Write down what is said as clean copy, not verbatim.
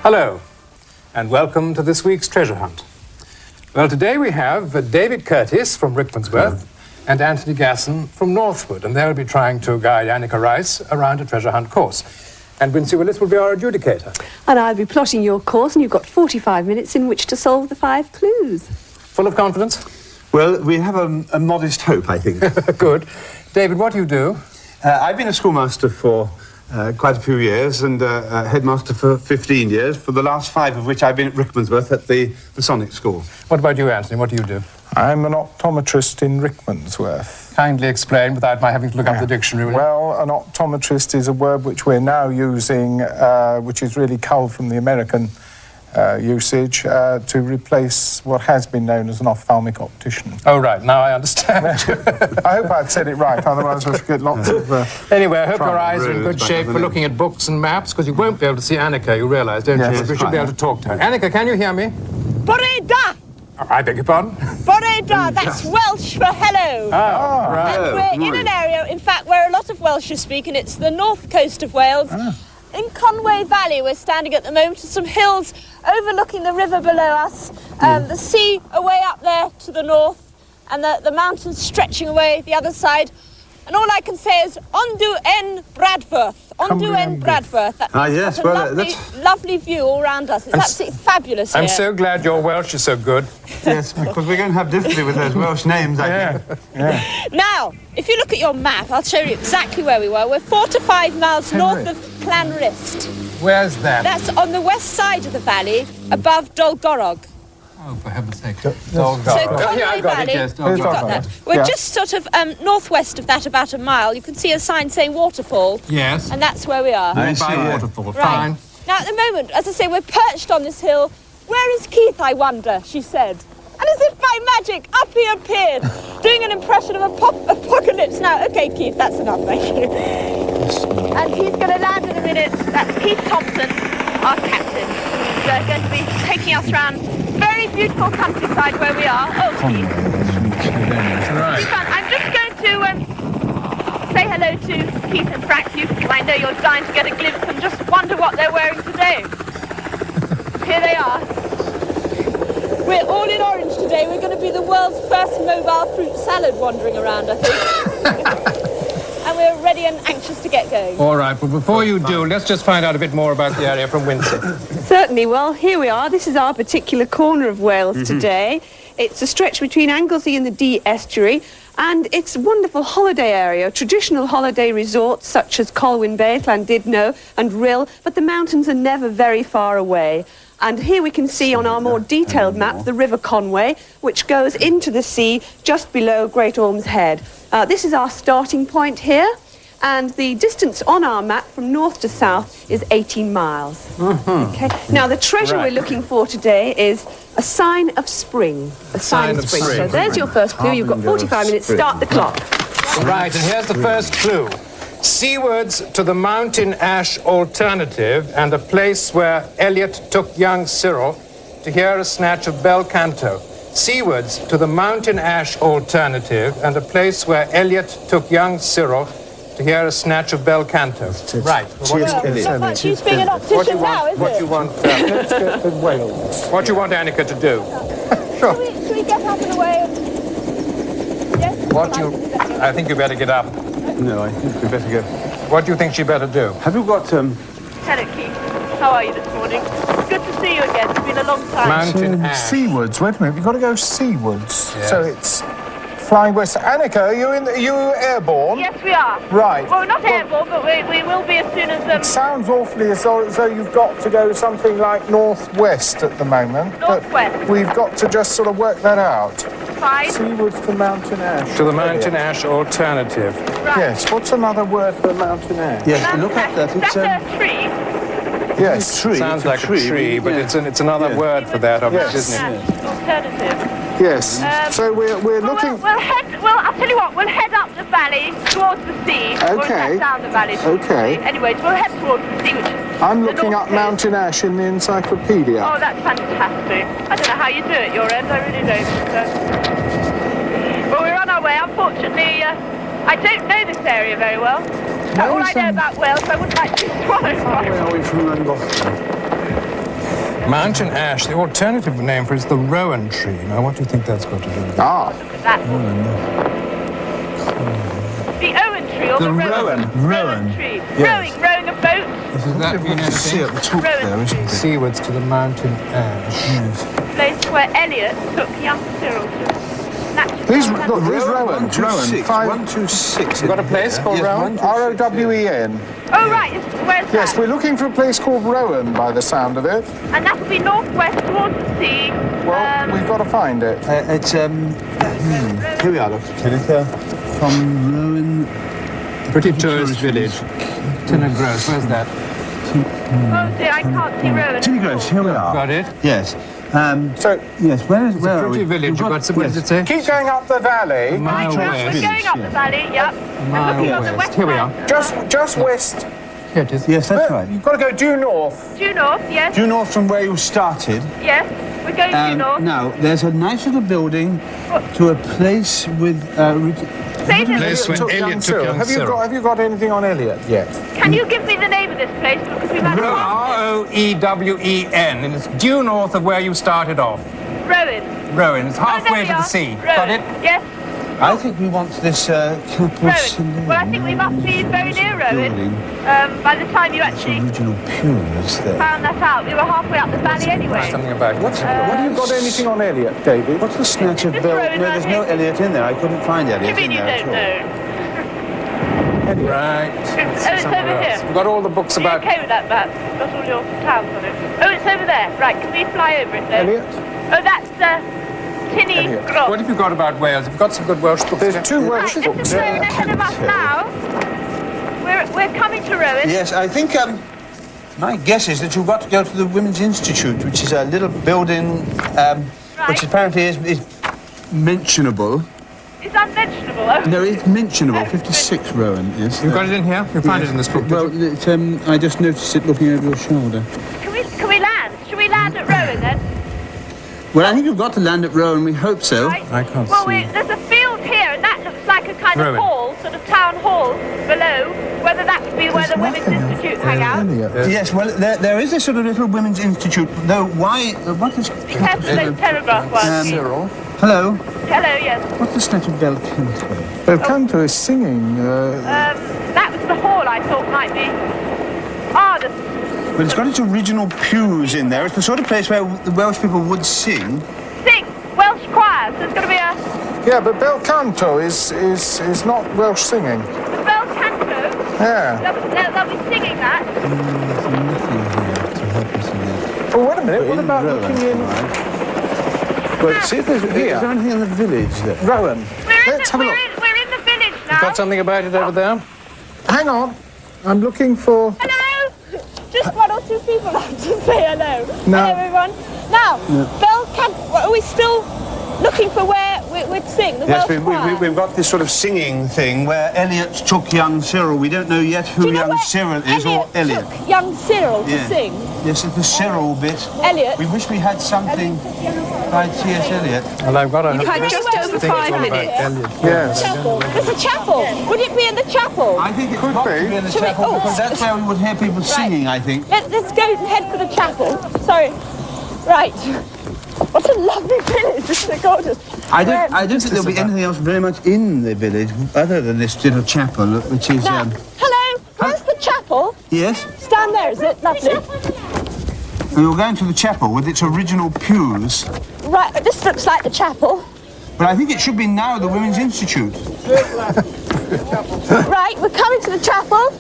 Hello, and welcome to this week's treasure hunt. Well, today we have David Curtis from Rickmansworth and Anthony Gasson from Northwood, and they'll be trying to guide Annika Rice around a treasure hunt course. And Wincy Willis will be our adjudicator. And I'll be plotting your course, and you've got 45 minutes in which to solve the 5 clues. Full of confidence? Well, we have a modest hope, I think. Good. David, what do you do? I've been a schoolmaster for quite a few years and headmaster for 15 years, for the last 5 of which I've been at Rickmansworth at the Masonic School. What about you, Anthony? What do you do? I'm an optometrist in Rickmansworth. Kindly explain without my having to look up the dictionary. Well, an optometrist is a word which we're now using, which is really culled from the American usage, to replace what has been known as an ophthalmic optician. Oh, right. Now I understand. I hope I'd said it right, otherwise I should get lots of... Anyway, I hope your eyes are in good shape for looking at books and maps, because you won't be able to see Annika, you realise, don't you? Yes, We should be able to talk to her. Annika, can you hear me? Boreda! I beg your pardon? Boreda, that's Welsh for hello. Oh, right. And we're in an area, in fact, where a lot of Welsh are speaking. It's the north coast of Wales. In Conway Valley, we're standing at the moment, some hills overlooking the river below us, the sea away up there to the north, and the mountains stretching away the other side. And all I can say is, Ondu en Bradford. Ondu en Bradford. Yes, well, that's... lovely view all around us. It's absolutely fabulous here. I'm so glad your Welsh is so good. Yes, because we're going to have difficulty with those Welsh names, I think. Now, if you look at your map, I'll show you exactly where we were. We're 4 to 5 miles north of Llanrist. Where's that? That's on the west side of the valley, above Dolgorog. Oh, for heaven's sake. So Conway Valley, yes, you've got that. We're just sort of northwest of that, about a mile. You can see a sign saying waterfall. Yes. And that's where we are. By waterfall. Right. Fine. Now, at the moment, as I say, we're perched on this hill. Where is Keith, I wonder, she said. And as if by magic, up he appeared, doing an impression of apocalypse. Now, OK, Keith, that's enough, thank you. And he's going to land in a minute. That's Keith Thompson, our captain. They're going to be taking us round very beautiful countryside where we are. Oh, Keith. Right. I'm just going to say hello to Keith and Frank. I know you're dying to get a glimpse and just wonder what they're wearing today. Here they are. We're all in orange today. We're going to be the world's first mobile fruit salad wandering around, I think. And we're ready and anxious to get going. All right, but before you do, let's just find out a bit more about the area from Wincy. Certainly. Well, here we are. This is our particular corner of Wales today. It's a stretch between Anglesey and the Dee estuary, and it's a wonderful holiday area, traditional holiday resorts such as Clwyd, Llandudno and Rhyl, but the mountains are never very far away. And here we can see on our more detailed map the River Conway, which goes into the sea just below Great Orme's Head. This is our starting point here, and the distance on our map from north to south is 18 miles. Okay. Now, the treasure we're looking for today is a sign of spring. A sign of spring. So there's your first clue. You've got 45 minutes. Start the clock. Right, and here's the first clue. Seawards to the Mountain Ash alternative and a place where Eliot took young Cyril to hear a snatch of bel canto. Seawards to the Mountain Ash alternative and a place where Eliot took young Cyril to hear a snatch of bel canto. Right. It's not much use being an optician now, is it? What do you want Annika to do? Sure. Should we get up and away? Yes? I think you better get up. No, I think we better go. What do you think she better do? Have you got, Hello, Keith. How are you this morning? Good to see you again. It's been a long time. Mountain Ash. Seawards, wait a minute, we've got to go seawards. Yes. So it's flying west. Annika, are you airborne? Yes, we are. Right. Well, not airborne, but we will be as soon as... It sounds awfully as though you've got to go something like northwest at the moment. Northwest. But we've got to just sort of work that out. Fine. Seawards to Mountain Ash. To the Mountain Ash alternative. Right. Yes, what's another word for Mountain Ash? yes, look at that. That's a tree. Yes. Tree. Sounds like a tree, but it's another word for that, obviously, isn't it? Alternative. Yes. So we're looking... Well, I'll tell you what, we'll head up the valley towards the sea. We'll head down the valley towards the sea. Anyways, we'll head towards the sea, which is... I'm looking up Mountain Ash in the encyclopedia. Oh, that's fantastic. I don't know how you do it, your end, I really don't. Well, we're on our way. Unfortunately, I don't know this area very well. All I know about Wales, I wouldn't like to be swallowed by. Where are we from London? Mountain ash, the alternative name for it is the rowan tree. Now, what do you think that's got to do with it? Ah, Look at that. The Owen tree or the rowan? Rowan. Tree. Yes. Rowing a boat. Does that mean See anything? at the top Rowan there, isn't tree. it? Seawards to the mountain ash. Yes. Place where Elliot took young Cyril to snatch these, him. look, these Rowan, 126. 126. You got a place called Rowan? R-O-W-E-N. Oh, right. Where's Yes, that? we're looking for a place called Rowan by the sound of it. And that'll be northwest towards the sea. Well, we've got to find it. It's, here we are, Dr. Kenneth, from Rowan. Pretty tourist village. Tinner Gross, where's that? Oh, dear, I can't see Rowan. Tilly Gross, here we are. Got it? Yes. So, Yes, where are Pretty we? village. We've You've got some, what does it say? keep going up the valley. Mile Right, west. we're going up the valley, yep. Mile And looking on the west. west Here we are. hand. Just west. Here it is. Yes, that's right. You've got to go due north. Due north, yes. Due north from where you started. Yes, we're going due north. Now, there's a nice little building to a place with... Say the Place when Elliot took young Have you Cyril. got anything on Elliot yet? Can you give me the name of this place? Because we've had R-O-E-W-E-N, and it's due north of where you started off. Rowan. Rowan, it's halfway we to the are. sea. Rowan. Got it? Yes, I think we want this couple Rowan. Well, I think we must be very near Rowan. building. By the time you It's actually original pews there. found that out, we were halfway up the valley anyway. Something about What have you got anything on Elliot, David? What's the snatch of This bell? road No, there's no around here. Elliot in there. I couldn't find You Elliot mean in you there at don't all. know? Right. Oh, it's Somewhere over here. else. We've got all the books Are you about... okay with that map? It's got all your towns on it. Oh, it's over there. Right, can we fly over it then? Elliot? Oh, that's Tinny Elliot. Gross. What have you got about Wales? You've got some good Welsh books. There's two Right, Welsh this books is there. Rowan ahead of us now. We're coming to Rowan. Yes, I think my guess is that you've got to go to the Women's Institute, which is a little building which apparently is mentionable. It's unmentionable. Oh. No, it's mentionable. 56 Rowan is. You've got it in here? You'll find it in this book. Well, I just noticed it looking over your shoulder. Can we land? Should we land at Rowan then? Well, I think you've got to land at Rowan. We hope so. Right. I can't well, see. there's a field here, and that looks like a kind Rowan. of hall, sort of town hall below. Whether that could be where the Women's Institute hang out. Yes, well, there is a sort of little women's institute, though why... what is... Be careful of those telegraph wires. Cyril. Hello? Hello, yes. What's the snatch of bel canto? Bel canto is singing. That was the hall I thought might be. Ah, the Well, it's got its original pews in there. It's the sort of place where the Welsh people would sing. sing Welsh choir. So it's going to be a Yeah, but bel canto is not Welsh singing. the bell canto. Yeah. They'll be singing that. There's nothing here to help us in there. Oh, wait a minute. What In about Rowan, looking in right? Well, see if there's... Is Here. there anything in the village there? Rowan? Let's have a look. We're in the village now. Got something about it over there? Hang on. I'm looking for... Hello. Just one or two people have to say hello. No. Hello, everyone. Now, bell canto. Are we still looking for where we'd sing? The Yes, Welsh choir? we've got this sort of singing thing where Elliot took young Cyril. We don't know yet Do who you know young where Cyril is or Elliot. took young Cyril to Yeah. sing. Yes, it's the Cyril bit. Elliot. We wish we had something by T.S. Eliot. Well, I've got a... You've had just over 5 minutes. Yes. Chapel. There's a chapel. Would it be in the chapel? I think it Could got be. to be in the Shall we- chapel oh. because that's where we would hear people singing, I think. Let's go and head for the chapel. Sorry. Right. What a lovely village. This is gorgeous. I don't think there'll be anything else very much in the village other than this little chapel, which is... Now, hello. Where's the chapel? yes? Stand there, is it? Lovely. We were going to the chapel with its original pews, Right. This looks like the chapel. but I think it should be now the Women's Institute. Right. We're coming to the chapel.